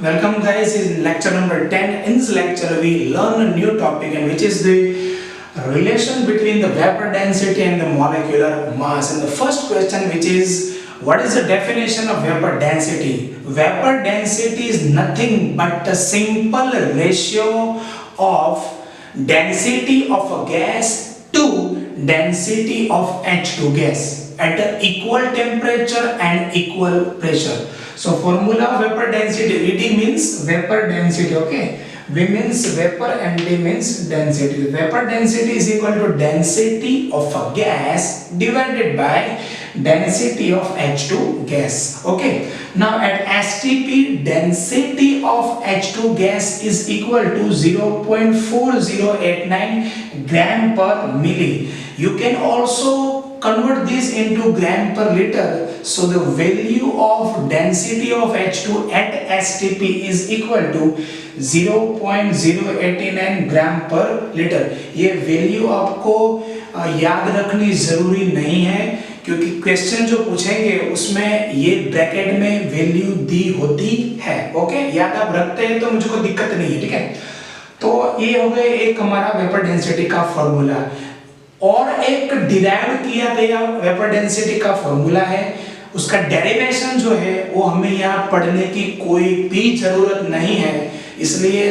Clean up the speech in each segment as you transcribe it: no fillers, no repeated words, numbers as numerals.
Welcome guys in lecture number 10. In this lecture we learn a new topic and which is the relation between the vapor density and the molecular mass. And the first question, which is what is the definition of vapor density? Vapor density is nothing but a simple ratio of density of a gas to density of H2 gas at an equal temperature and equal pressure. So formula vapor density, VD means vapor density, okay? V means vapor and D means density. Vapor density is equal to density of a gas divided by density of H2 gas, okay? Now at STP, density of H2 gas is equal to 0.4089 gram per milli. You can also convert this into gram per liter. So the value of density of H2 at STP is equal to 0.089 ग्राम पर litre. ये value आपको याद रखनी जरूरी नहीं है क्योंकि question जो पूछेंगे उसमें ये ब्रैकेट में वैल्यू दी होती है. ओके, याद आप रखते हैं तो मुझे कोई दिक्कत नहीं है, ठीक है. तो ये हो गए एक हमारा वेपर डेंसिटी का फॉर्मूला. और एक डिराइव किया गया वेपर डेंसिटी का फॉर्मूला है, उसका डेरिवेशन जो है वो हमें यहाँ पढ़ने की कोई भी जरूरत नहीं है, इसलिए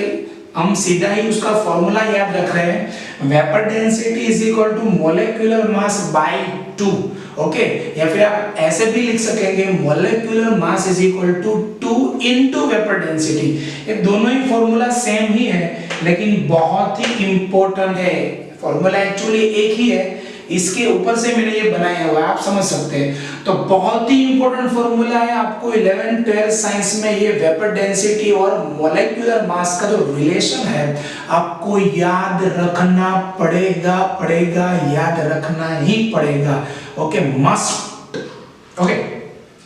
हम सीधा ही उसका फॉर्मूला याद रख रहे हैं. Vapour density is equal to molecular mass by 2, okay. या फिर आप ऐसे भी लिख सकेंगे molecular mass is equal to 2 into vapour density. ये दोनों ही फॉर्मूला सेम ही है लेकिन बहुत ही इंपॉर्टेंट है. फॉर्मूला एक्चुअली एक ही है, इसके ऊपर से मैंने ये बनाया हुआ है, आप समझ सकते हैं. तो बहुत ही इंपॉर्टेंट फॉर्मूला है. आपको 11th 12th साइंस में ये वेपर डेंसिटी और मॉलिक्यूलर मास का जो रिलेशन है आपको याद रखना पड़ेगा, याद रखना ही पड़ेगा. Okay, must. ओके,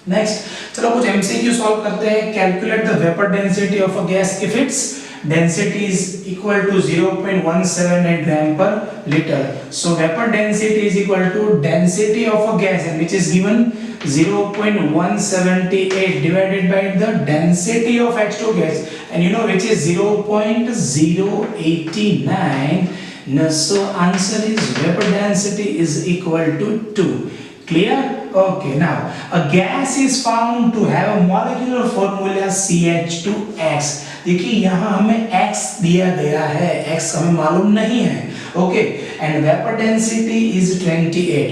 नेक्स्ट चलो कुछ एमसीक्यू सॉल्व करते हैं. Calculate the vapour density of a gas if it's density is equal to 0.178 gram per liter. So vapor density is equal to density of a gas and which is given 0.178 divided by the density of H2 gas, and you know which is 0.089. So answer is vapor density is equal to 2. Clear? Okay, now a gas is found to have a molecular formula CH2X. देखिए यहाँ हमें X दिया गया है, X हमें मालूम नहीं है, okay. And vapour density is 28.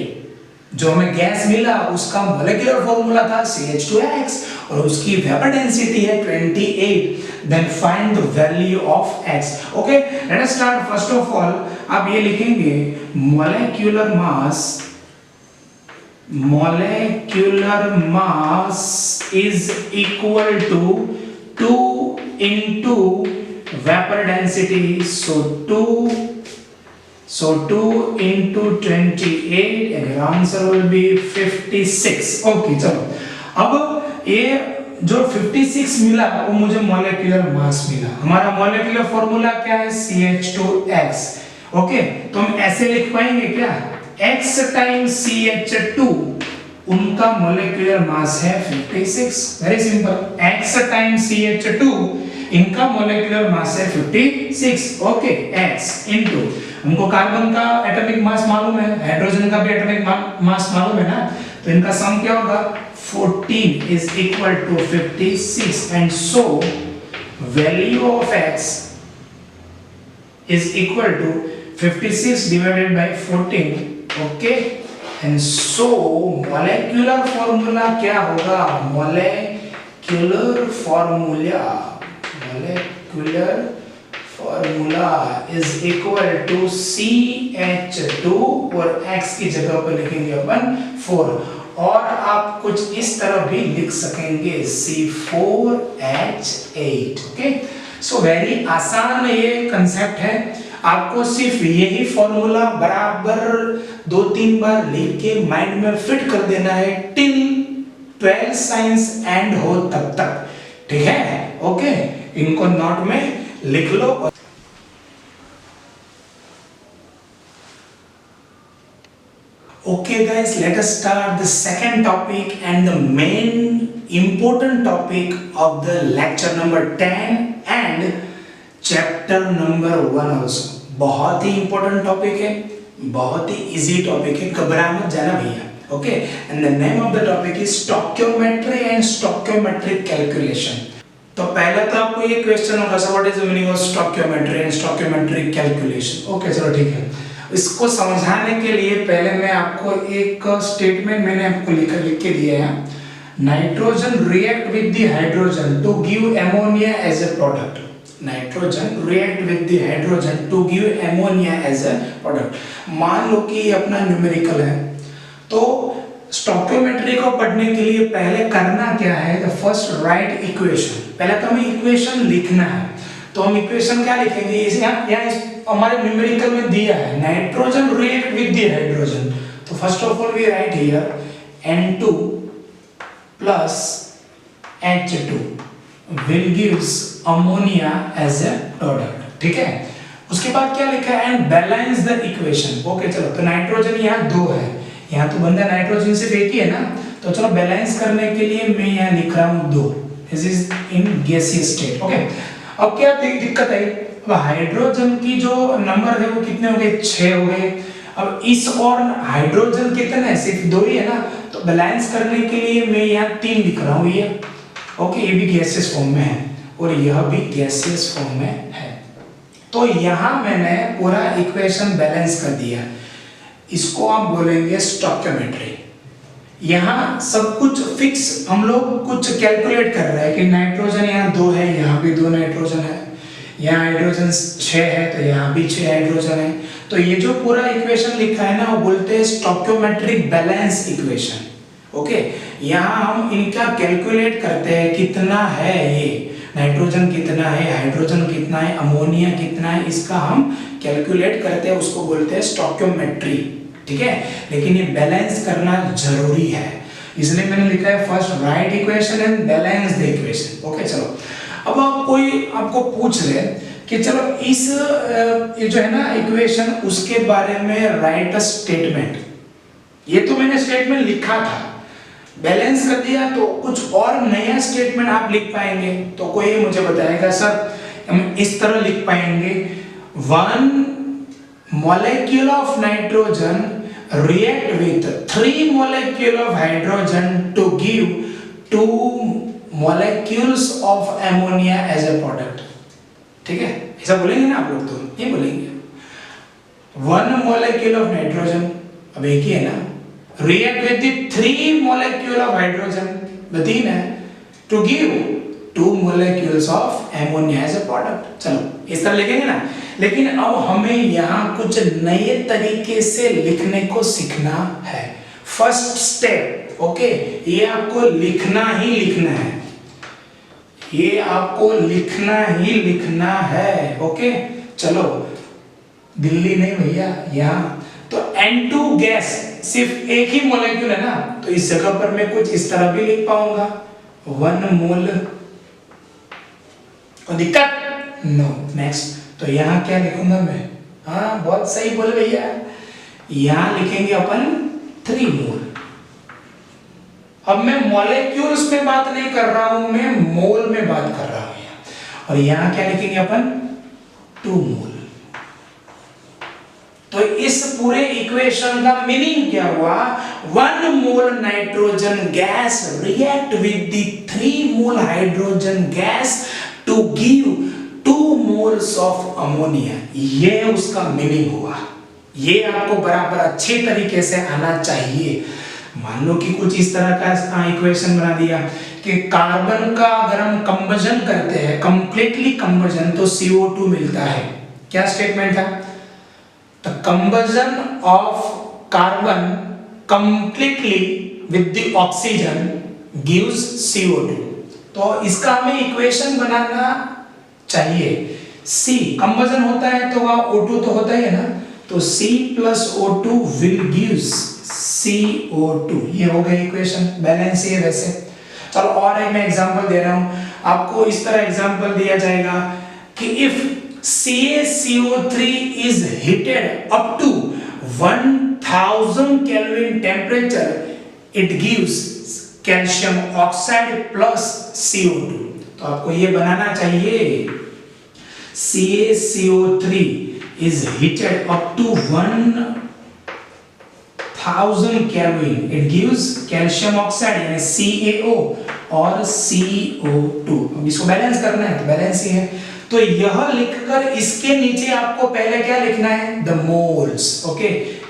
जो हमें गैस मिला उसका मोलेक्युलर फॉर्मूला था CH2X और उसकी वेपर डेंसिटी है 28. Then find the value of X. Okay, let us start. First of all आप ये लिखेंगे molecular mass is equal to 2 into vapor density. So 2 into 28 and your answer will be 56. Okay, चलो अब ये जो 56 मिला वो मुझे मोलेक्युलर मास मिला. हमारा मोलेक्युलर फॉर्मूला क्या है? CH2X. ओके, तो हम ऐसे लिख पाएंगे क्या? X टाइम्स CH2 उनका मोलेक्युलर मास है 56. Very simple. X times CH2 इनका मोलेक्युलर मास है 56. ओके, X इनटू हमको कार्बन का एटॉमिक मास मालूम है, हाइड्रोजन का भी एटॉमिक मास मालूम है ना, तो इनका सम क्या होगा? 14 is equal to 56. and so value of X is equal to 56 divided by 14. okay, and so molecular formula क्या होगा? molecular formula is equal to CH2 और X की जगह पर लिखेंगे अपन 4. और आप कुछ इस तरह भी लिख सकेंगे C4H8. ओके, सो वेरी आसान ये कंसेप्ट है. आपको सिर्फ यही फॉर्मूला बराबर 2-3 बार लिख के माइंड में फिट कर देना है टिल 12th साइंस एंड हो तब तक, ठीक है? ओके, इनको नोट में लिख लो. Okay guys, let us start the second topic and the main important topic of the lecture number 10 and chapter number 1 also. बहुत ही important topic है, बहुत ही easy topic है, घबरा मत जाना भैया. Okay, and the name of the topic is stoichiometry and stoichiometric calculation. तो पहला तो आपको ये क्वेश्चन होगा, so what is the meaning of stoichiometry and stoichiometric calculation? Okay, चलो ठीक है. इसको समझाने के लिए पहले मैं आपको एक स्टेटमेंट मैंने आपको लिख के दिया है. Nitrogen react with the hydrogen to give ammonia as a product. Nitrogen react with the hydrogen to give ammonia as a product. मान लो कि ये अपना न्यूमेरिकल है, तो स्टोइकियोमेट्री को पढ़ने के लिए पहले करना क्या है, द फर्स्ट राइट इक्वेशन. पहले तो हमें इक्वेशन लिखना है, तो हम इक्वेशन क्या लिखेंगे, इसे यहाँ हमारे न्यूमेरिकल में दिया है nitrogen react with the hydrogen. तो first of all we write here N2 plus H2 will gives ammonia as a product. ठीक है, उसके बाद क्या लिखा है, and balance the equation. Okay चलो, तो नाइट्रोजन यहाँ 2 है, यहाँ तो बंदा नाइट्रोजन सिर्फ एक ही है ना, तो चलो बैलेंस करने के लिए मैं यहाँ लिख रहा हूँ 2. This is in gaseous state. Okay, अब क्या दिक्कत है, अब हाइड्रोजन की जो नंबर है वो कितने हो गए, 6 हो गए. अब इस और हाइड्रोजन कितने हैं, सिर्फ 2 ही है ना, तो बैलेंस करने के लिए मैं यहाँ 3 लिख रहा हूँ ये. ओके, ये भी गैसियस फॉर्म में है और यह भी गैसियस फॉर्म में है. तो यहाँ मैंने पूरा इक्वेशन बैलेंस कर दिया. इसको आप बोलेंगे स्टोइकियोमेट्री. यहाँ सब कुछ फिक्स, हम लोग कुछ कैलकुलेट कर रहे हैं कि नाइट्रोजन यहाँ 2 है, यहाँ भी 2 नाइट्रोजन है, यहाँ हाइड्रोजन 6 है तो यहाँ भी 6 हाइड्रोजन है. तो ये जो पूरा इक्वेशन लिखा है ना, वो बोलते हैं स्टोइकियोमेट्रिक बैलेंस इक्वेशन. ओके, यहाँ हम इनका कैलकुलेट करते हैं कितना है, ये नाइट्रोजन कितना है, हाइड्रोजन कितना है, अमोनिया कितना है, इसका हम कैलकुलेट करते हैं, उसको बोलते हैं स्टोइकियोमेट्री. ठीक है, लेकिन ये बैलेंस करना जरूरी है, इसलिए मैंने लिखा है first right equation and balance the equation. Okay चलो, अब आप कोई आपको पूछ रहे कि चलो इस ये जो है ना इक्वेशन, उसके बारे में राइट अ स्टेटमेंट. ये तो मैंने स्टेटमेंट लिखा था, बैलेंस कर दिया, तो कुछ और नया स्टेटमेंट आप लिख पाएंगे. तो कोई मुझे बताएगा सर हम इस तरह लिख पाएंगे, 1 molecule of nitrogen react with 3 molecule of hydrogen to give 2 molecules of ammonia as a product. ठीक है, ऐसा बोलेंगे ना आप लोग, तो ये बोलेंगे 1 molecule of nitrogen, अब एक ही है ना, react with the 3 molecule of hydrogen, 3 है, to give 2 molecules of ammonia as a product. चलो इस तरह लिखेंगे ना. लेकिन अब हमें यहाँ कुछ नए तरीके से लिखने को सीखना है. फर्स्ट स्टेप, ओके, ये आपको लिखना ही लिखना है, ये आपको लिखना ही लिखना है. ओके चलो, दिल्ली नहीं भैया, यहाँ तो N2 गैस सिर्फ एक ही मॉलिक्यूल है ना, तो इस जगह पर मैं कुछ इस तरह भी लिख पाऊंगा, 1 मोल. कोई दिक्कत? नो. नेक्स्ट, तो यहाँ क्या लिखूंगा मैं, हाँ बहुत सही बोले भैया, यहाँ लिखेंगे अपन 3 मोल. अब मैं मॉलिक्यूल्स में बात नहीं कर रहा हूं, मैं मोल में बात कर रहा हूं यहाँ. और यहाँ क्या लिखेंगे अपन, 2 मोल. तो इस पूरे इक्वेशन का मीनिंग क्या हुआ, 1 mole nitrogen gas react with the 3 mole hydrogen gas to give 2 moles of ammonia. ये उसका मीनिंग हुआ. ये आपको बराबर अच्छे तरीके से आना चाहिए. मान लो कि कुछ इस तरह का इक्वेशन बना दिया कि कार्बन का अगर हम कंबजन करते हैं, कंप्लीटली कंबजन, तो CO2 मिलता है. क्या स्टेटमेंट था, the combustion of carbon completely with the oxygen gives CO2. तो इसका हमें इक्वेशन बनाना चाहिए. C कंबजन होता है तो वहां O2 तो होता ही है ना, तो C plus O2 will gives CO2. ये हो गई इक्वेशन, बैलेंस ही है वैसे. चलो और एक मैं एग्जांपल दे रहा हूं आपको. इस तरह एग्जांपल दिया जाएगा कि if CaCO3 is heated up to 1000 1000 Kelvin temperature it gives calcium oxide plus CO2। तो आपको ये बनाना चाहिए CaCO3 is heated up to 1000 Kelvin, it gives calcium oxide यानी CaO और CO2। अब इसको बैलेंस करना है तो बैलेंस ही है। तो यह लिखकर इसके नीचे आपको पहले क्या लिखना है, द मोल्स। ओके,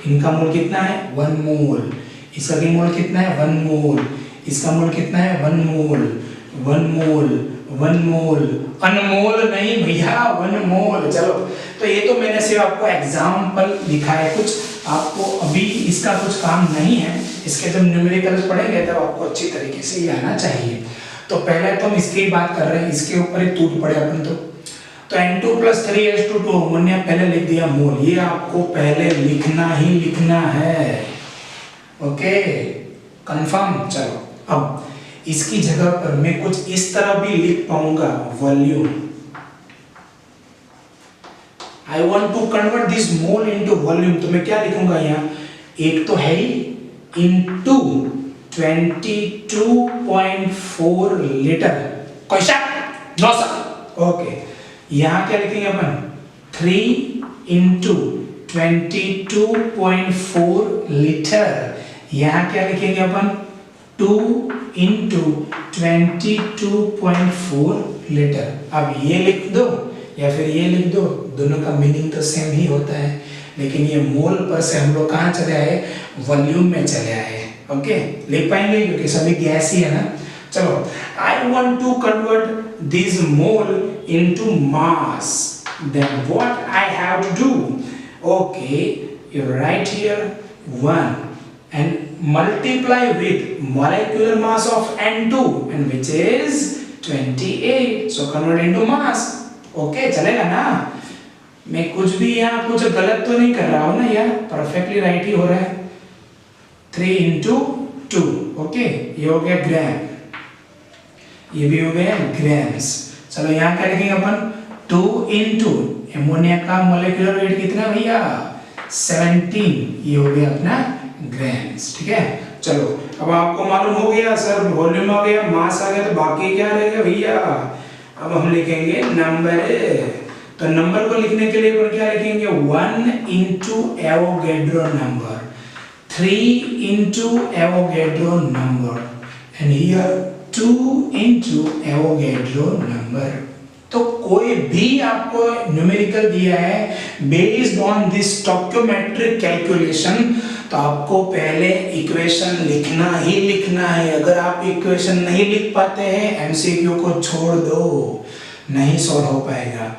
इनका मोल कितना है 1 मोल, इसका भी मोल कितना है 1 मोल, इसका मोल कितना है 1 मोल, 1 मोल, 1 मोल, अनमोल नहीं भैया 1 मोल। चलो, तो ये तो मैंने सिर्फ आपको एग्जाम्पल दिखा है, कुछ आपको अभी इसका कुछ काम नहीं है, इसके जब न्यूमेरिकल्स पढ़ेंगे तब आपको अच्छी तरीके से ये आना चाहिए। तो पहले तो हम इसकी बात कर रहे हैं, इसके ऊपर ही टूट पड़े अपन तो N2+3H2 हमने पहले लिख दिया मोल, ये आपको पहले लिखना ही लिखना है। Okay, confirm. चलो, अब इसकी जगह पर मैं कुछ इस तरह भी लिख पाऊंगा volume. I want to convert this mole into volume, तो मैं क्या लिखूंगा यहाँ, एक तो है ही into 22.4 लीटर। कोई शक? No sir. ओके, यहाँ क्या लिखेंगे अपन 3 into 22.4 लीटर, यहाँ क्या लिखेंगे अपन 2 into 22.4 लीटर। अब ये लिख दो या फिर ये लिख दो, दोनों का मीनिंग तो सेम ही होता है, लेकिन ये मोल पर से हम लोग कहाँ चले आए, वॉल्यूम में चले आए। ओके, लिख पाएंगे क्योंकि सभी गैस ही है ना। चलो, I want to convert this mole into mass, then what I have to do? Okay, you write here 1 and multiply with molecular mass of N2 and which is 28, so convert into mass। Okay, चलेगा ना, मैं कुछ भी यहाँ कुछ गलत तो नहीं कर रहा हूँ ना यार, परफेक्टली राइट ही हो रहा है। 3 into 2, ओके, ये हो गया ग्राम, ये भी हो गया ग्राम्स। चलो, यहाँ क्या लिखेंगे अपन 2 into एमोनिया का मोलेकुलर वेट कितना भैया 17, ये हो गया अपना ग्राम्स। ठीक है, चलो अब आपको मालूम हो गया सर, वॉल्यूम आ गया, मास आ गया, तो बाकी क्या रहेगा भैया, अब हम लिखेंगे नंबर। तो नंबर को लिखने के लिए क्या लिखेंगे 1 into Avogadro number, 3 into Avogadro number and here 2 into Avogadro number. तो कोई भी आपको न्यूमेरिकल दिया है based on this stoichiometric calculation, तो आपको पहले इक्वेशन लिखना ही लिखना है। अगर आप इक्वेशन नहीं लिख पाते हैं, एमसीक्यू को छोड़ दो, नहीं सॉल्व हो पाएगा।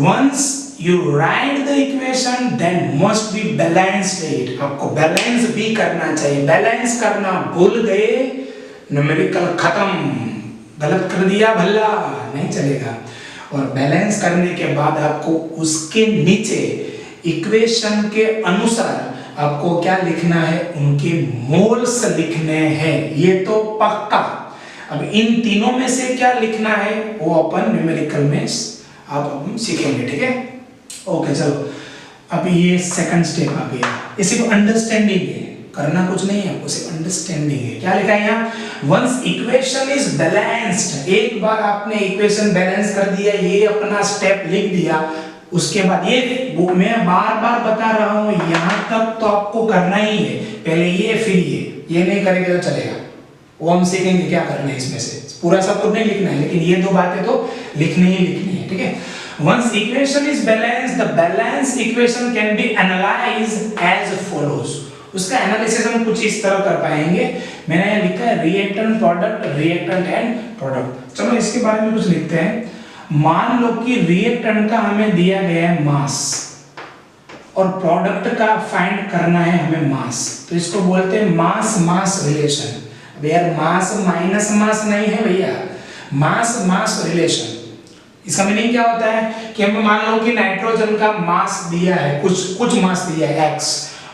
Once you write the equation, then must be balanced it, आपको बैलेंस भी करना चाहिए। बैलेंस करना भूल गए, न्यूमेरिकल खत्म, गलत कर दिया भला, नहीं चलेगा। और बैलेंस करने के बाद आपको उसके नीचे इक्वेशन के अनुसार आपको क्या लिखना है, उनके मोल्स लिखने हैं, ये तो पक्का। अब इन तीनों में से क्या लिखना है वो अपन न्यूमेरिकल में आप सीखेंगे। ठीक है, ओके, चलो अब ये सेकंड स्टेप आ गया, ये सिर्फ अंडरस्टैंडिंग है, करना कुछ नहीं है, आपको सिर्फ अंडरस्टैंडिंग है। क्या लिखा है यहाँ, वंस इक्वेशन इज बैलेंस्ड, एक बार आपने इक्वेशन बैलेंस कर दिया, ये अपना स्टेप लिख दिया, उसके बाद ये बुक में बार बार बता रहा हूँ, यहाँ तक तो आपको करना ही है, पहले ये फिर ये नहीं करेंगे तो चलेगा, वो हम सीखेंगे क्या करना है इसमें से, पूरा सब कुछ नहीं लिखना है, लेकिन ये दो बातें तो लिखनी ही लिखनी है। ठीक है, once equation is balanced, the balanced equation can be analyzed as follows। उसका एनालिसिस हम कुछ इस तरह कर पाएंगे, मैंने यहाँ लिखा है reactant product, reactant and product. चलो इसके बारे में कुछ लिखते हैं। मान लो कि रिएक्टेंट का हमें दिया गया है मास और प्रोडक्ट का फाइंड करना है हमें मास, तो इसको बोलते हैं मास मास रिलेशन। अब यार मास माइनस मास नहीं है भैया, मास मास रिलेशन। इसका मीनिंग क्या होता है कि हमें मान लो कि नाइट्रोजन का मास दिया है, कुछ मास दिया है x,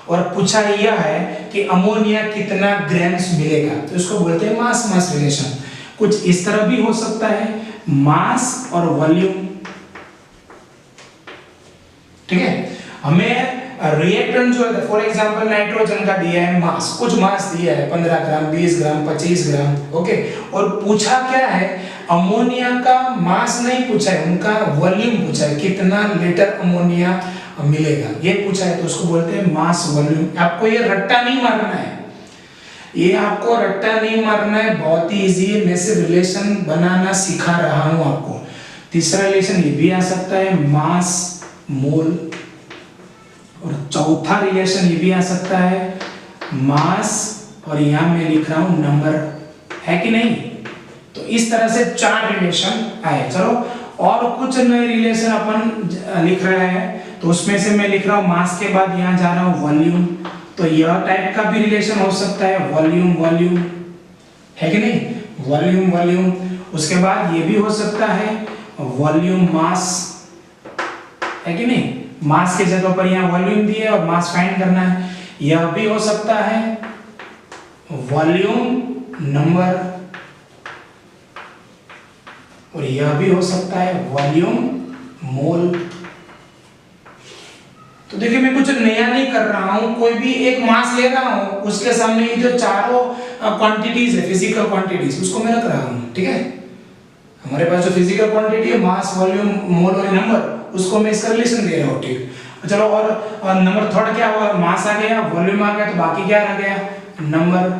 और पूछा यह है कि अमोनिया कितना ग्राम्स मिलेगा, तो इसको बोलते हैं मास मास रिलेशन। कुछ इस तरह भी हो सकता है, मास और वॉल्यूम। ठीक है, हमें रिएक्टेंट जो है, फॉर एग्जांपल नाइट्रोजन का दिया है मास, कुछ मास दिया है 15 ग्राम, 20 ग्राम, 25 ग्राम, ओके, और पूछा क्या है, अमोनिया का मास नहीं पूछा है, उनका वॉल्यूम पूछा है, कितना लीटर अमोनिया मिलेगा ये पूछा है, तो उसको बोलते हैं मास वॉल्यूम। आपको ये रट्टा नहीं मारना है, ये आपको रट्टा नहीं मारना है, बहुत ही इजी है, मैं सिर्फ रिलेशन बनाना सिखा रहा हूं आपको। तीसरा रिलेशन ये भी आ सकता है मास मोल, और चौथा रिलेशन ये भी आ सकता है मास, और यहां मैं लिख रहा हूं नंबर, है कि नहीं। तो इस तरह से 4 रिलेशन आए। चलो और कुछ नए रिलेशन अपन लिख रहे हैं, तो उसमें से मैं लिख रहा हूं मास के बाद यहां जा रहा हूं वॉल्यूम, तो यह टाइप का भी रिलेशन हो सकता है वॉल्यूम वॉल्यूम, है कि नहीं, वॉल्यूम वॉल्यूम। उसके बाद ये भी हो सकता है वॉल्यूम मास, है कि नहीं, मास के जगह पर यहाँ वॉल्यूम दिए और मास फाइंड करना है। यह भी हो सकता है वॉल्यूम नंबर, और यह भी हो सकता है वॉल्यूम मोल। तो देखिए मैं कुछ नया नहीं कर रहा हूं, कोई भी एक मास ले रहा हूं, उसके सामने ये जो चारों क्वांटिटीज है, फिजिकल क्वांटिटीज, उसको मैं रख रहा हूं, ठीक है। हमारे पास जो फिजिकल क्वांटिटी है मास वॉल्यूम मोल और नंबर, उसको मैं इसका रिलेशन दे रहा हूं, ठीक। चलो और नंबर थर्ड क्या हुआ, मास आ गया, वॉल्यूम आ गया, तो बाकी क्या रह गया, नंबर।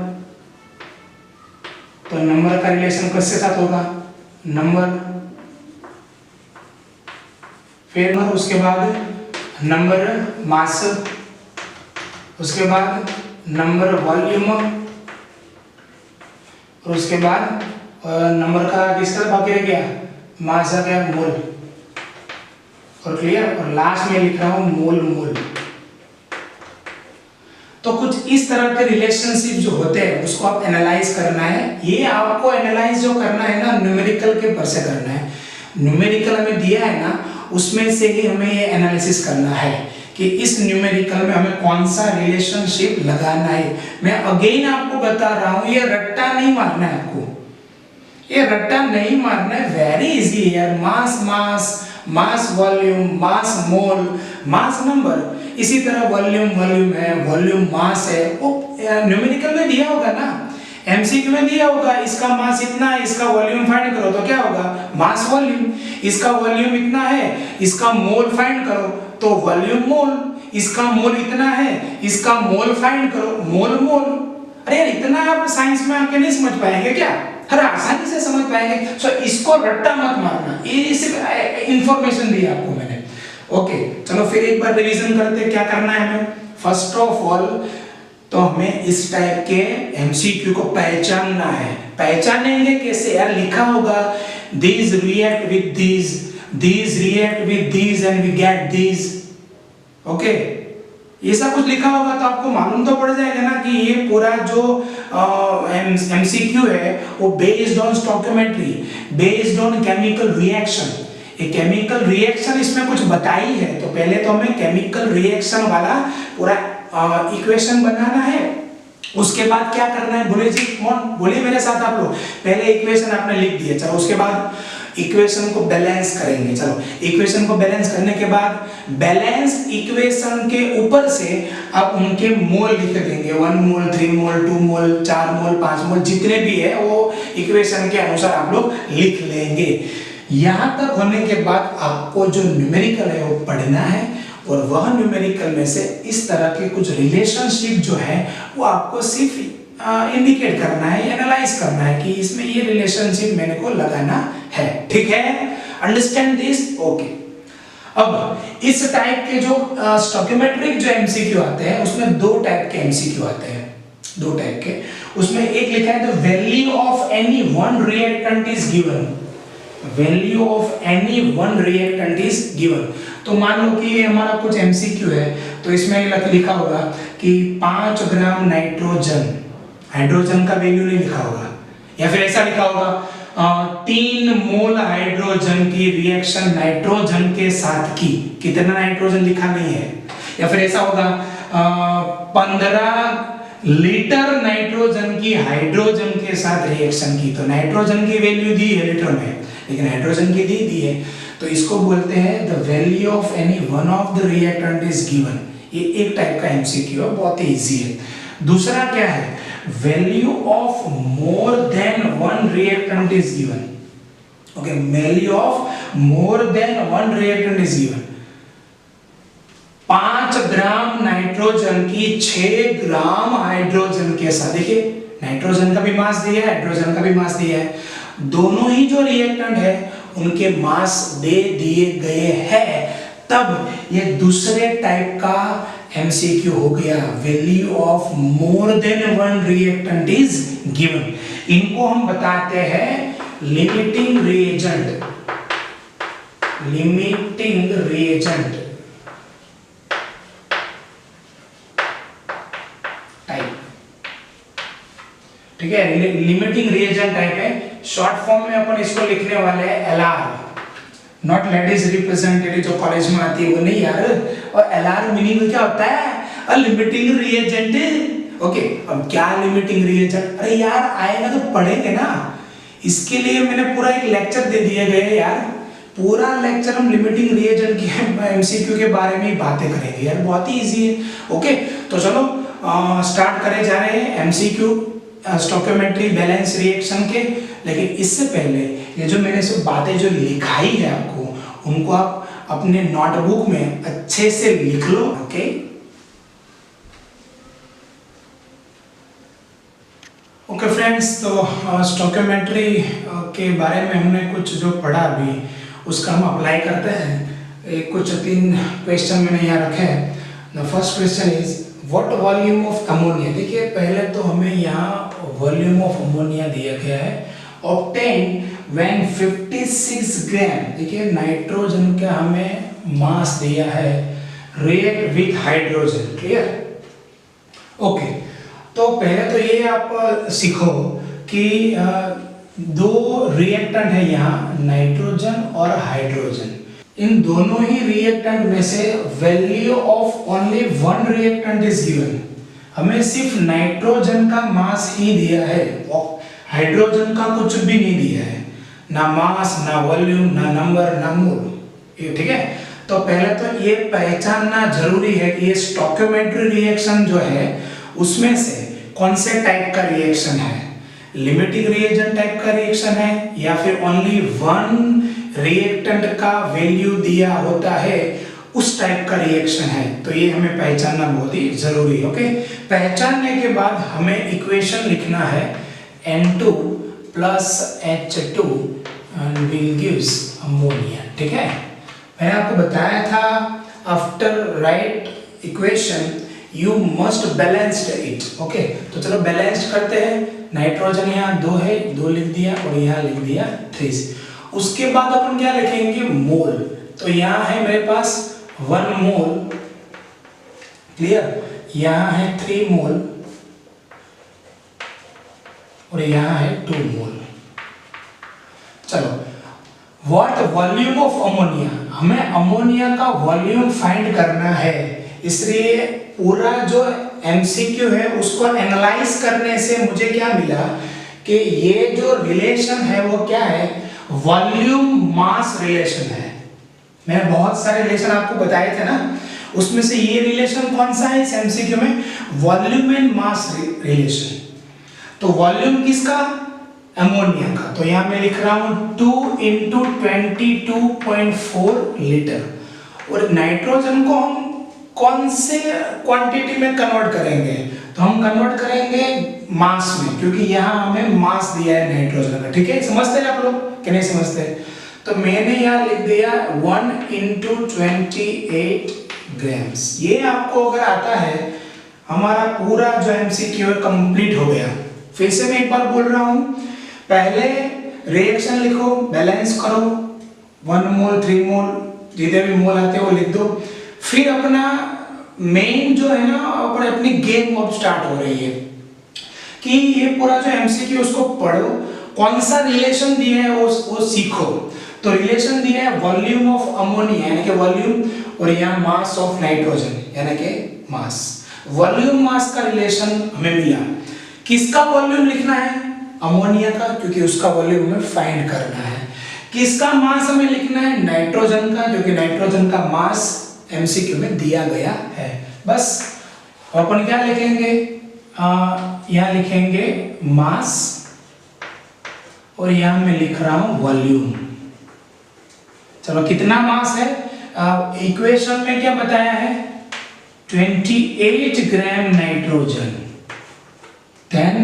तो नंबर का रिलेशन किसके साथ होगा, नंबर, फिर उसके बाद नंबर मास, उसके बाद नंबर वॉल्यूम, और उसके बाद नंबर का किसका बाकी रह गया, मास आ गया, मोल, और क्लियर। और लास्ट में लिख रहा हूं मोल मोल। तो कुछ इस तरह के रिलेशनशिप जो होते हैं उसको आप एनालाइज करना है। ये आपको एनालाइज जो करना है ना, न्यूमेरिकल के पर से करना है। न्यूमेरिकल हमें दिया है ना, उसमें से ही हमें ये एनालिसिस करना है कि इस न्यूमेरिकल में हमें कौन सा रिलेशनशिप लगाना है। मैं अगेन आपको बता रहा हूं, ये रट्टा नहीं मारना है आपको, ये रट्टा नहीं मारना है, वेरी इजी है यार। मास मास, मास वॉल्यूम, मास मोल, मास नंबर, इसी तरह वॉल्यूम वॉल्यूम है, वॉल्यूम मास है, वो न्यूमेरिकल में दिया होगा ना, एमसीक्यू में दिया होगा, इसका मास इतना है, इसका वॉल्यूम फाइंड करो, तो क्या होगा, मास वॉल्यूम। इसका वॉल्यूम इतना है, इसका मोल फाइंड करो, तो वॉल्यूम मोल। इसका मोल इतना है, इसका मोल फाइंड करो, मोल मोल। अरे यार इतना आप साइंस में आके नहीं समझ पाएंगे क्या, हर आसानी से समझ पाएंगे। सो इसको रट्टा मत मारना, ये सिर्फ इंफॉर्मेशन दी आपको मैंने। ओके चलो फिर एक बार रिवीजन करते हैं क्या करना है हमें। फर्स्ट ऑफ ऑल तो हमें इस टाइप के एमसीक्यू को पहचानना है। पहचानेंगे कैसे यार, लिखा होगा these react with these react with these and we get these, okay ये सब कुछ लिखा होगा तो आपको मालूम तो पड़ जाएगा ना कि ये पूरा जो एमसीक्यू है वो based on stoichiometry, based on chemical reaction. ये केमिकल रिएक्शन इसमें कुछ बताई है, तो पहले तो हमें केमिकल रिएक्शन वाला पूरा इक्वेशन बनाना है। उसके बाद क्या करना है, बोले जी बोलिए मेरे साथ आप लोग। पहले इक्वेशन आपने लिख दिया, चलो उसके बाद इक्वेशन को बैलेंस करेंगे। चलो इक्वेशन को बैलेंस करने के बाद बैलेंस इक्वेशन के ऊपर से आप उनके मोल लिख देंगे, 1 मोल, 3 मोल, 2 मोल, 4 मोल, 5 मोल, जितने भी है वो इक्वेशन के अनुसार आप लोग लिख लेंगे। यहाँ तक होने के बाद आपको जो न्यूमेरिकल है वो पढ़ना है, और वह न्यूमेरिकल में से इस तरह के कुछ रिलेशनशिप जो है वो आपको सिर्फ इंडिकेट करना है, एनालाइज करना है कि इसमें ये रिलेशनशिप मेरे को लगाना है। ठीक है, अंडरस्टैंड दिस, ओके। अब इस टाइप के जो स्टोइकियोमेट्रिक जो एमसीक्यू आते हैं उसमें 2 टाइप के एमसीक्यू आते हैं, 2 टाइप के। उसमें एक लिखा है the value of any one reactant is given, value of any one reactant is given. तो मान लो कि ये हमारा कुछ एमसीक्यू है, तो इसमें लिखा होगा कि 5 ग्राम नाइट्रोजन, हाइड्रोजन का वैल्यू नहीं लिखा होगा, या फिर ऐसा लिखा होगा 3 मोल हाइड्रोजन की रिएक्शन नाइट्रोजन के साथ की, कितना नाइट्रोजन लिखा नहीं है। या फिर ऐसा होगा 15 लीटर नाइट्रोजन की हाइड्रोजन के साथ रिएक्शन की, तो नाइट्रोजन की वैल्यू दी है लीटर में, लेकिन हाइड्रोजन की दी है, तो इसको बोलते हैं the value of any one of the reactant is given. ये एक टाइप का एमसीक्यू है, बहुत ही इजी है। दूसरा क्या है, value of more than one reactant is given. Okay, value of more than one reactant is given. 5 gram nitrogen की 6 ग्राम हाइड्रोजन के साथ, देखिए नाइट्रोजन का भी मास दिया है, हाइड्रोजन का भी मास दिया है, दोनों ही जो रिएक्टेंट है उनके मास दे दिए गए हैं, तब ये दूसरे टाइप का एमसीक्यू हो गया, value of more than one reactant is given. इनको हम बताते हैं limiting reagent, limiting reagent type, ठीक है, लिमिटिंग रिएजेंट टाइप है। शॉर्ट फॉर्म में अपन इसको लिखने वाले हैं एलआर, नॉट लेडीज रिप्रेजेंटेटिव जो कॉलेज में आती है वो नहीं यार। और एलआर मीनिंग क्या होता है, अ लिमिटिंग रिएजेंट। ओके, अब क्या लिमिटिंग रिएजेंट, अरे यार आएगा तो पढ़ेंगे ना, इसके लिए मैंने पूरा एक लेक्चर दे दिया गया है यार, पूरा लेक्चर हम लिमिटिंग रिएजेंट के एमसीक्यू के बारे में ही बातें करेंगे यार, बहुत ही इजी है। ओके, तो चलो स्टार्ट करे जा रहे हैं एमसीक्यू स्टोइकियोमेट्री बैलेंस रिएक्शन के। लेकिन इससे पहले ये जो मैंने सब बातें जो लिखाई है आपको, उनको आप अपने नोटबुक में अच्छे से लिख लो। ओके, ओके फ्रेंड्स, तो स्टोइकियोमेट्री के बारे में हमने कुछ जो पढ़ा अभी उसका हम अप्लाई करते हैं। कुछ 3 क्वेश्चन मैंने यहाँ रखे हैं। The first question is what volume of ammonia. देखिए पहले तो हमें यहाँ वॉल्यूम ऑफ अमोनिया दिया गया है, ऑब्टेन व्हेन 56 ग्राम, देखिए नाइट्रोजन का हमें मास दिया है, react with hydrogen. Clear? Okay, तो पहले तो ये आप सीखो कि 2 रिएक्टेंट है यहाँ, नाइट्रोजन और हाइड्रोजन। इन दोनों ही रिएक्टेंट में से value of only one reactant is given. हमें सिर्फ नाइट्रोजन का मास ही दिया है, हाइड्रोजन का कुछ भी नहीं दिया है, ना मास, ना वॉल्यूम, ना नंबर, ना मोल। ये ठीक है। तो पहले तो ये पहचानना जरूरी है कि ये स्टोइकियोमेट्री रिएक्शन जो है उसमें से कौन से टाइप का रिएक्शन है, लिमिटिंग रिएजेंट टाइप का रिएक्शन है या फिर ओनली वन रिएक्टेंट का वैल्यू दिया होता है उस टाइप का रिएक्शन है। तो ये हमें पहचानना बहुत ही जरूरी है। ओके, पहचानने के बाद हमें इक्वेशन लिखना है N2 plus H2 and will gives ammonia। ठीक है, मैंने आपको बताया था after right equation you must balanced it. Okay, तो चलो बैलेंस्ड करते हैं। नाइट्रोजन यहाँ 2 है, 2 लिख दिया और यहाँ लिख दिया 3। उसके बाद अपन क्या लिखेंगे, मोल। तो यहाँ है मेरे पास 1 मोल, क्लियर, यहाँ है 3 मोल और यहाँ है 2 मोल। चलो, व्हाट वॉल्यूम ऑफ अमोनिया, हमें अमोनिया का वॉल्यूम फाइंड करना है। इसलिए पूरा जो एमसीक्यू है उसको एनालाइज करने से मुझे क्या मिला कि ये जो रिलेशन है वो क्या है, वॉल्यूम मास रिलेशन है। मैंने बहुत सारे रिलेशन आपको बताए थे ना, उसमें से ये रिलेशन कौन सा है इस एमसीक्यू में, वॉल्यूम एंड मास रिलेशन। तो वॉल्यूम किसका, अमोनिया का। तो यहाँ मैं लिख रहा हूँ 2 × 22.4 लीटर। और नाइट्रोजन को हम कौन से क्वांटिटी में कन्वर्ट करेंगे, तो हम कन्वर्ट करेंगे मास में, क्योंकि यहाँ हमें मास दिया है नाइट्रोजन का। ठीक है, समझते हैं आप लोग कि नहीं समझते? तो मैंने यहाँ लिख दिया 1 × 28 ग्राम्स। ये आपको अगर आता है, हमारा पूरा जो एमसीक्यू है कंप्लीट हो गया। फिर से मैं एक बार बोल रहा हूँ, पहले रिएक्शन लिखो, बैलेंस करो, 1 मोल 3 मोल जितने भी मोल आते हैं वो लिख दो। फिर अपना मेन जो है ना, अपनी गेम अब स्टार्ट हो रही है कि ये पूरा जो एमसीक्यू उसको पढ़ो, कौन सा रिलेशन दिया है वो सीखो। तो रिलेशन दिया है वॉल्यूम ऑफ अमोनिया यानी कि वॉल्यूम, और यहाँ मास ऑफ नाइट्रोजन यानी कि मास। वॉल्यूम मास का रिलेशन हमें मिला। किसका वॉल्यूम लिखना है, अमोनिया का, क्योंकि उसका वॉल्यूम हमें फाइंड करना है। किसका मास हमें लिखना है, नाइट्रोजन का, क्योंकि नाइट्रोजन का मास एमसीक्यू में दिया गया है। बस अपन क्या लिखेंगे, यहाँ लिखेंगे मास और यहाँ मैं लिख रहा हूं वॉल्यूम। चलो कितना मास है, इक्वेशन में क्या बताया है 28 gram nitrogen, then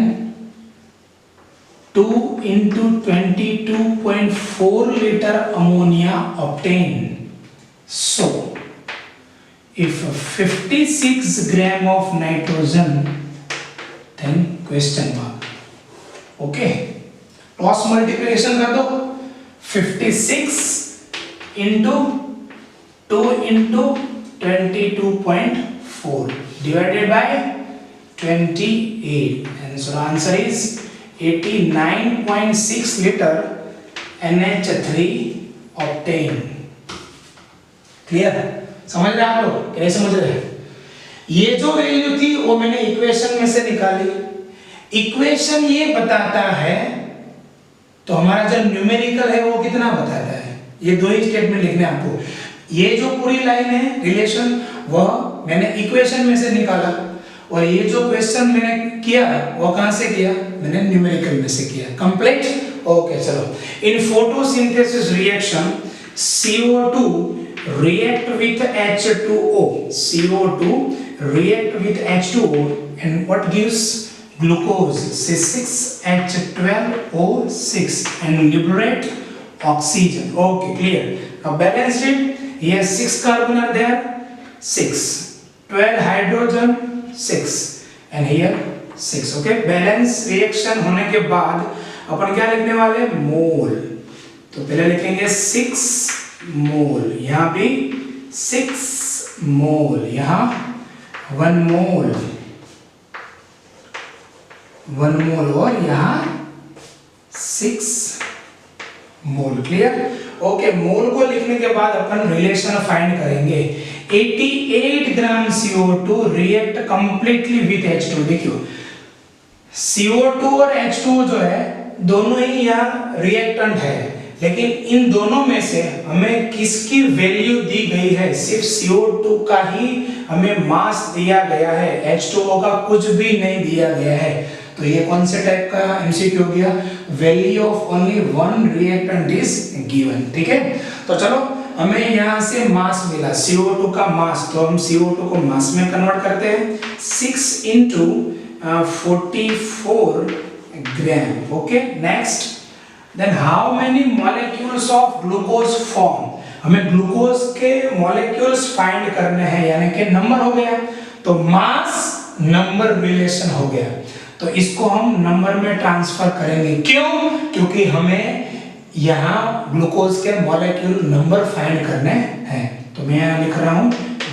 2 into 22.4 liter ammonia obtained. So if 56 gram of nitrogen, then question mark. Okay, cross multiplication कर दो, 56 into 2 into 22.4 divided by 28, and so answer is 89.6 liter NH3 obtained. Clear, समझ रहे आप लोग, कैसे समझ रहे हैं? ये जो वैल्यू थी वो मैंने इक्वेशन में से निकाली। इक्वेशन ये बताता है तो हमारा जो न्यूमेरिकल है वो कितना बताता है, ये दो ही स्टेटमेंट लिखने आपको। ये जो पूरी लाइन है रिलेशन वह मैंने इक्वेशन में से निकाला, और ये जो क्वेश्चन मैंने किया वो कहां से किया, मैंने न्यूमेरिकल में से किया। कंप्लीट, ओके चलो। In photosynthesis reaction CO2 react with H2O, CO2 react with H2O and what gives glucose, C6H12O6 and liberate oxygen. Okay, clear. Now balance it. Here 6 carbon are there, 6, 12 hydrogen 6 and here 6. Okay, balance reaction होने के बाद अपन क्या लिखने वाले, मोल। तो पहले लिखेंगे 6 मोल, यहाँ भी 6 मोल, यहाँ 1 मोल, 1 मोल और यहाँ 6 मोल। Clear, okay. मोल को लिखने के बाद अपन रिलेशन फाइंड करेंगे। 88 gram CO2 react completely with H2। देखियो CO2 और H2O जो है दोनों ही यहाँ रिएक्टेंट है, लेकिन इन दोनों में से हमें किसकी वैल्यू दी गई है, सिर्फ CO2 का ही हमें मास दिया गया है, H2O का कुछ भी नहीं दिया गया है। तो ये कौन से टाइप का एमसीक्यू हो गया, value of only one reactant is given. ठीक है, तो चलो हमें यहाँ से मास मिला CO2 का मास, तो हम CO2 को मास में कन्वर्ट करते हैं, 6 into 44 gram. Okay, next, then how many molecules of glucose form, हमें ग्लूकोज के मॉलिक्यूल्स फाइंड करने हैं, यानी कि नंबर हो गया, तो मास नंबर रिलेशन हो गया, तो इसको हम नंबर में ट्रांसफर करेंगे। क्यों? क्योंकि हमें यहाँ ग्लूकोज के मॉलिक्यूल नंबर फाइंड करने हैं। तो मैं यहाँ लिख रहा हूँ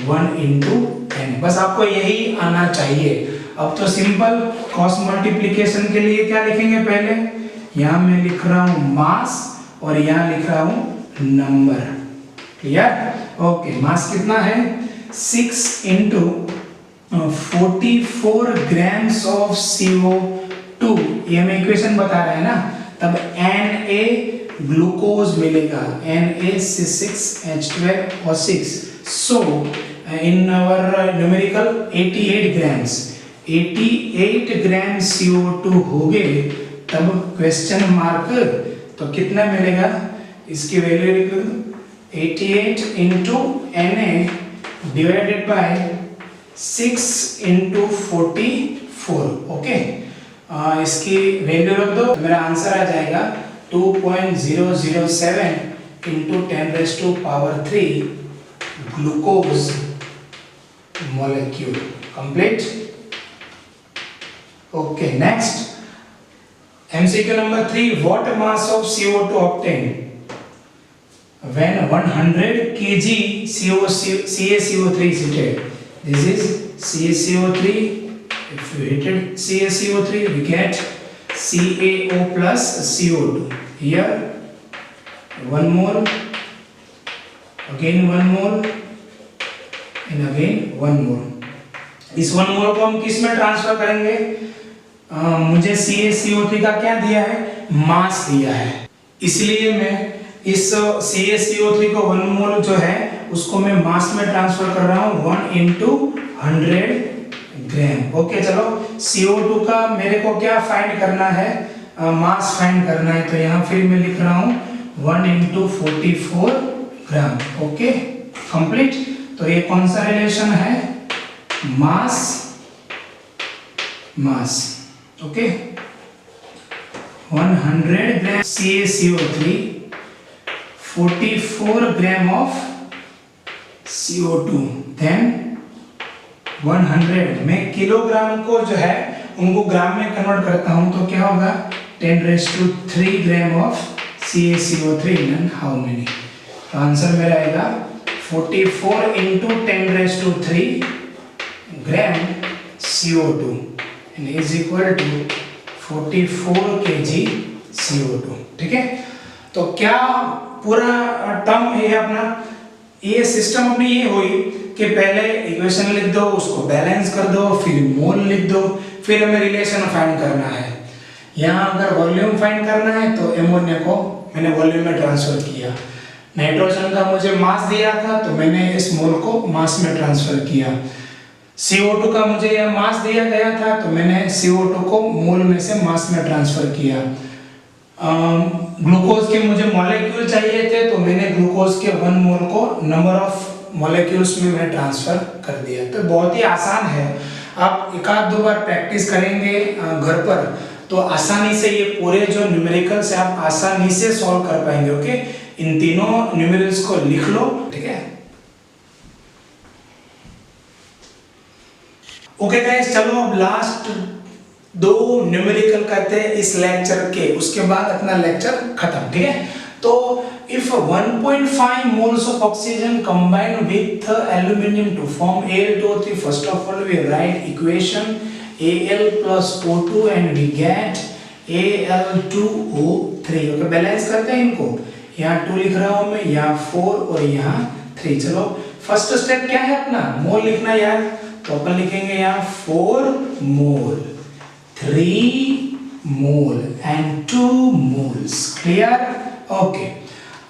1 into n, बस आपको यही आना चाहिए। अब तो सिंपल क्रॉस मल्टीप्लिकेशन के लिए क्या लिखेंगे, पहले यहाँ मैं लिख रहा हूँ मास और यहाँ लिख रहा हूँ नंबर। Clear, okay. मास कितना है, 6 into 44 grams of CO2, ये हमें इक्वेशन बता रहा है ना, तब Na ग्लूकोज मिलेगा, Na C6H12O6। So in our numerical 88 grams, 88 gram CO2 हो गए, तब क्वेश्चन मार्क, तो कितना मिलेगा, इसकी वैल्यू लिख दो, 88 into Na divided by 6 into 44। Okay, इसकी वैल्यू रख दो, मेरा आंसर आ जाएगा 2.007 into 10⁻³ glucose molecule। Complete, okay. Next MCQ number 3, what mass of CO2 obtained when 100 kg CaCO3 is heated? This is CaCO3. If you heated CaCO3, we get CaO plus CO2. Here 1 mole, again 1 mole, and again 1 mole. इस 1 मोल को हम किस में transfer करेंगे, मुझे CaCO3 का क्या दिया है, मास दिया है, इसलिए मैं इस CaCO3 को 1 मोल जो है उसको मैं मास में ट्रांसफर कर रहा हूँ 1 into 100 ग्राम। ओके चलो, CO2 का मेरे को क्या फाइंड करना है, मास फाइंड करना है, तो यहाँ फिर मैं लिख रहा हूँ 1 × 44 ग्राम। Okay complete. तो ये कौन सा रिलेशन है, mass mass. Okay 100 gram CaCO3, 44 gram of CO2, then 100 मैं किलोग्राम को जो है उनको ग्राम में कन्वर्ट करता हूं तो क्या होगा 10³ gram of CaCO3 and how many. तो आंसर मेरा आएगा 44 × 10³ gram CO2 and is equal to 44 kg CO2। ठीक है, तो क्या पूरा टर्म ये अपना ये सिस्टम अपनी ये हुई कि पहले इक्वेशन लिख दो, उसको बैलेंस कर दो, फिर मोल लिख दो, फिर हमें रिलेशन फाइंड करना है। यहाँ अगर वॉल्यूम फाइंड करना है तो एमोनिया को मैंने वॉल्यूम में ट्रांसफर किया, नाइट्रोजन का मुझे मास दिया था तो मैंने इस मोल को मास में ट्रांसफर किया, CO2 का मुझे यह मास दिया गया था तो मैंने CO2 को मोल में से मास में ट्रांसफर किया। ग्लूकोज के मुझे मॉलिक्यूल चाहिए थे तो मैंने ग्लूकोज के 1 मोल को नंबर ऑफ मॉलिक्यूल्स में मैं ट्रांसफर कर दिया। तो बहुत ही आसान है, आप एक आध दो बार प्रैक्टिस करेंगे घर पर तो आसानी से ये पूरे जो न्यूमेरिकल्स है आप आसानी से सॉल्व कर पाएंगे। ओके, इन तीनों न्यूमेरिकल्स को लिख लो। ठीक है, ओके गाइस, चलो अब लास्ट 2 न्यूमेरिकल करते हैं इस लेक्चर के, उसके बाद अपना लेक्चर खत्म। ठीक है, तो if 1.5 moles of oxygen combine with aluminum to form Al2O3, first of all we write equation Al plus O2 and we get Al2O3। Okay, balance करते हैं इनको, यहाँ 2 लिख रहा हूँ मैं, यहाँ 4 और यहाँ 3। चलो फर्स्ट स्टेप क्या है अपना, मोल लिखना यार, तो अपन लिखेंगे यहाँ 4 मोल, 3 mole and 2 moles. Clear? Okay,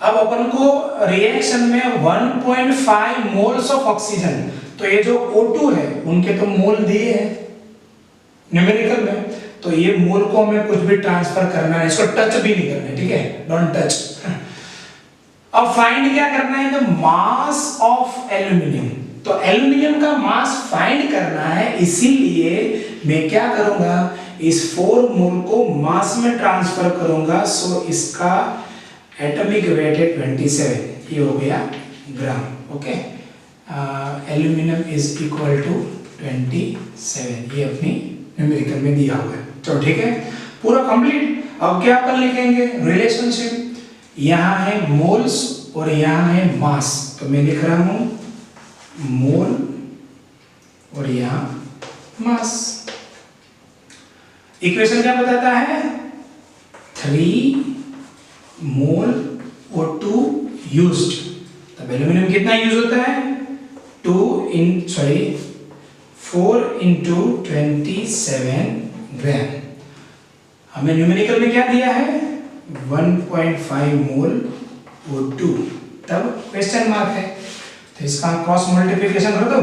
अब अपन को रिएक्शन में 1.5 मोल्स ऑफ ऑक्सीजन, तो ये जो O2 है उनके तो मोल दिए हैं न्यूमेरिकल में, तो ये मोल को हमें कुछ भी ट्रांसफर करना है, इसको टच भी नहीं करना है। ठीक है, डोंट टच। अब फाइंड क्या करना है, द मास ऑफ एल्यूमिनियम। तो एल्यूमिनियम का मास फाइंड करना है, इसीलिए मैं क्या करूंगा, इस 4 मोल को मास में ट्रांसफर करूंगा। सो इसका एटॉमिक वेट है 27, ये हो गया gram. Okay, aluminium is equal to 27, ये अपनी न्यूमेरिकल में दिया हुआ है। चलो ठीक है, पूरा कंप्लीट। अब क्या अपन लिखेंगे, रिलेशनशिप, यहाँ है मोल्स और यहाँ है मास, तो मैं लिख रहा हूं मोल और यहाँ मास। इक्वेशन क्या बताता है, 3 मोल O2 यूज्ड। तब एल्यूमिनियम कितना यूज होता है, 4 into 27 ग्राम। हमें न्यूमेरिकल में क्या दिया है, 1.5 मोल O2, तब क्वेश्चन मार्क है, तो इसका क्रॉस मल्टीप्लिकेशन कर दो,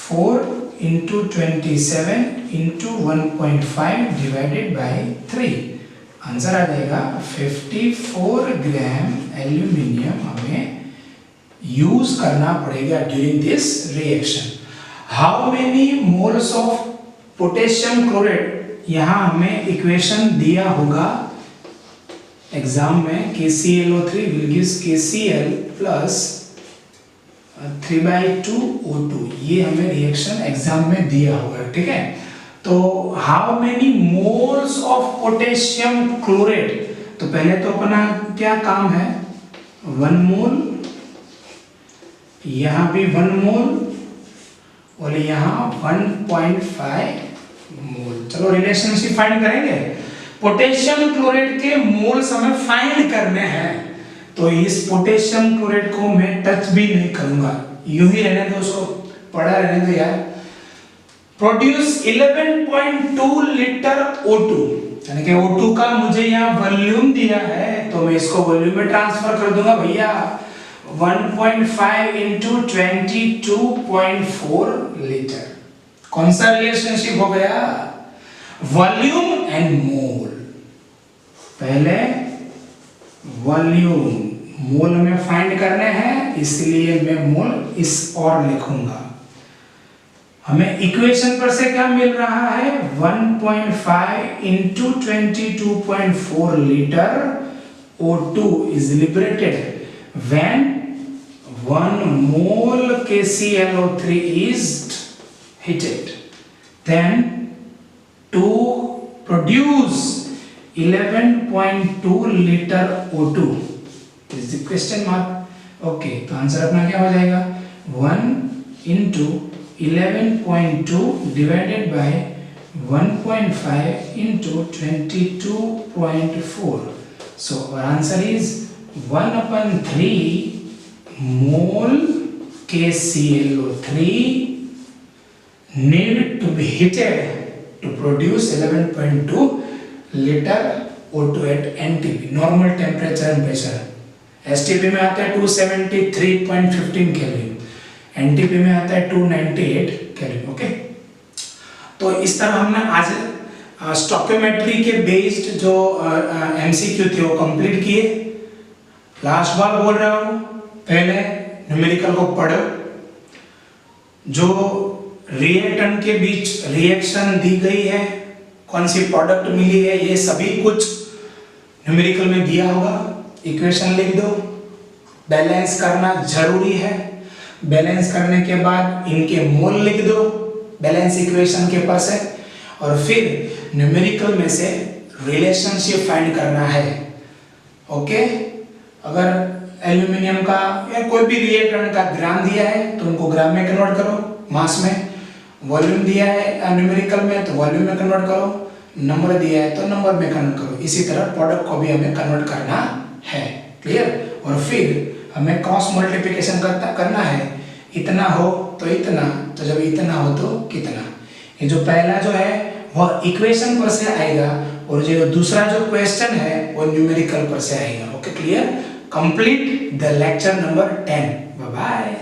4 into 27 into 1.5 divided by 3, answer आ जाएगा 54 ग्राम एल्यूमिनियम हमें यूज करना पड़ेगा during this reaction. How many moles of potassium chloride, यहाँ हमें इक्वेशन दिया होगा एग्जाम में, KClO3 will give KCl plus 3/2 O2, ये हमें रिएक्शन एग्जाम में दिया होगा। ठीक है, तो how many moles of potassium chloride, तो पहले तो अपना क्या काम है, 1 मोल, यहाँ भी 1 मोल और यहाँ 1.5 मोल। चलो रिलेशनशिप फाइंड करेंगे, पोटेशियम क्लोराइड के मोल्स हमें फाइंड करने हैं, तो इस पोटेशियम क्लोराइड को मैं टच भी नहीं करूंगा, यूं ही रहने दो, उसको पड़ा रहने दो यार। प्रोड्यूस 11.2 लीटर O2, यानी कि O2 का मुझे यहाँ वॉल्यूम दिया है, तो मैं इसको वॉल्यूम में ट्रांसफर कर दूंगा भैया, 1.5 into 22.4 लीटर। कौन सा रिलेशनशिप हो गया? वॉल्यूम एंड मोल। पहले वॉल्यूम, मोल में फाइंड करने हैं, इसलिए मैं मोल इस और लिखूंगा। हमें इक्वेशन पर से क्या मिल रहा है? 1.5 into 22.4 litre O2 is liberated when 1 mole KClO3 is heated. Then to produce 11.2 liter O2 is the question mark. Okay, तो आंसर अपना क्या हो जाएगा? 1 into 11.2 divided by 1.5 into 22.4. So our answer is 1/3 mole KClO3 need to be heated to produce 11.2 liter O2 at NTP, normal temperature and pressure. STP में आता है 273.15 kelvin, NTP में आता है 298 केल्विन। ओके, तो इस तरह हमने आज स्टोकियोमेट्री के बेस्ड जो एमसीक्यू थे वो कंप्लीट किए। लास्ट बार बोल रहा हूँ, पहले न्यूमेरिकल को पढ़ो, जो रिएक्टेंट के बीच रिएक्शन दी गई है, कौन सी प्रोडक्ट मिली है, ये सभी कुछ न्यूमेरिकल में दिया होगा। इक्वेशन लिख दो, बैलेंस करना जरूरी है। बैलेंस करने के बाद इनके मोल लिख दो बैलेंस इक्वेशन के पर से, और फिर न्यूमेरिकल में से रिलेशनशिप फाइंड करना है। ओके, अगर एल्यूमिनियम का या कोई भी रिएक्टेंट का ग्राम दिया है तो उनको ग्राम में कन्वर्ट करो, मास में। वॉल्यूम दिया है न्यूमेरिकल में तो वॉल्यूम में कन्वर्ट करो, नंबर दिया है तो नंबर में कन्वर्ट करो। इसी तरह प्रोडक्ट को भी हमें कन्वर्ट करना है। क्लियर? और फिर हमें क्रॉस मल्टीप्लिकेशन करना है। इतना हो तो इतना, तो जब इतना हो तो कितना। ये जो पहला जो है वह इक्वेशन पर से आएगा, और जो दूसरा जो क्वेश्चन है वो न्यूमेरिकल पर से आएगा। Okay, clear? Complete the lecture number 10। Bye bye.